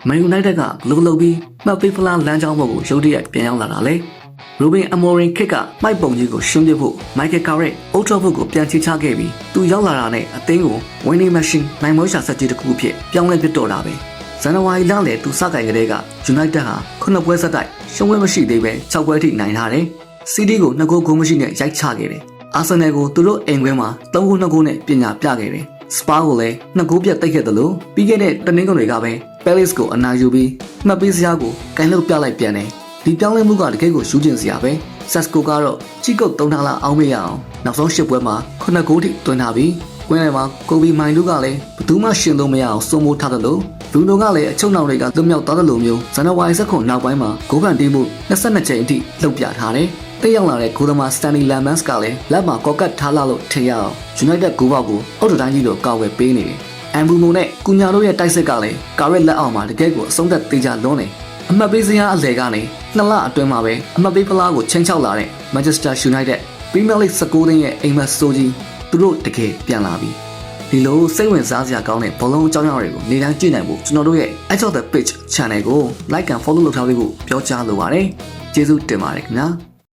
မန်ယူနိုက်တက်ကလုံလုံပြီးမှတ်ပေးဖလားလမ်းကြောင်းဘက်ကိုရုတ်တရက်ပြန်ရောက်လာတာလေရူဘင်အမော်ရင်ခစ်ကမိုက်ပုံကြီးကိုရှင်းပြဖို့မိုက်ကယ်ကာရက်အုတ်ထော့ဘုတ်ကိုပြန်ချချခဲ့ပြီးသူရောက်လာတာနဲ့အသင်းကိုဝင်းနီမရှင်နိုင်မောရှာဆက်ကြီးတစ်ခုအဖြစ်ပြောင်းလဲပြတော့တာပဲဇန်နဝါရီလလေသူစကင်ကလေးကယူနိုက်တက်ဟာ9ပွဲဆက်တိုက်ရှုံးပွဲမရှိသေးပဲ6ပွဲထိနိုင်ထားတယ်စီးတီးကို2ဂိုးဂိုးမရှိနဲ့ရိုက်ချခဲ့တယ်အာဆင်နယ်ကိုသူတို့အိမ်ခွဲမှာ3ဂိုး2ဂိုးနဲ့ပညာပြခဲ့တယ်စပါကိုလည်း2ဂိုးပြတ်တိတ်ခဲ့တယ်လို့ပြီးခဲ့တဲ့တနင်္ဂနွေကပဲပဲလစ်ကိုအနာယူပြီးမှတ်ပေးစရာကိုကန်လုပ်ပြလိုက်ပြန်တယ်ဒီပြောင်းလဲမှုကတကယ်ကိုရှူးကျင်စရာပဲဆက်စကိုကတော့ကြီးကုတ်3ထားလာအောင်မရအောင်နောက်ဆုံး10ပွဲမှာ9ဂိုးထိတွန်းထားပြီးကွင်းထဲမှာကိုဘီမိုင်လူကလည်းဘယ်သူမှရှင်လို့မရအောင်စိုးမိုးထားတယ်လို့လူနိုကလည်းအချုံနောက်တွေကလွတ်မြောက်သွားတယ်လို့မျိုးဇန်နဝါရီ19နောက်ပိုင်းမှာဂိုးကန်တီးမှု22ချိန်အထိလှုပ်ပြထားတယ်တက်ရောက်လာတဲ့ဂိုးသမားစတန်နီလန်မန်စ်ကလည်းလက်မှာကော့ကတ်ထားလာလို့ထင်ရအောင်ယူနိုက်တက်ဂိုးပေါက်ကိုအော်တိုတိုင်းကြီးလိုကာဝယ်ပေးနေတယ်အမ်ဘူမိုနဲ့ကူညာတို့ရဲ့တိုက်စစ်ကလည်းကာရက်လက်အောက်မှာတကယ်ကိုအဆုံးသက်သေးကြလွန်းတယ်အမှတ်ပေးစရာအလဲကနေ2လအတွင်းမှာပဲအမှတ်ပေးဖလားကိုချင်းချောက်လာတဲ့မန်ချက်စတာယူနိုက်တက်ပရီးမီးယားလိဂ်19သင်းရဲ့အိမ်မက်ဆိုကြီးသူတို့တကယ်ပြန်လာပြီဒီလိုစိတ်ဝင်စားစရာကောင်းတဲ့ဘောလုံးအကြောင်းအရာတွေကိုနေတိုင်းကြည့်နိုင်ဖို့ကျွန်တော်တို့ရဲ့ Edge of the Pitch Channel ကို Like and Follow လုပ်ထားပေးဖို့ပြောကြားလိုပါတယ်ကျေးဇူးတင်ပါတယ်ခင်ဗျာ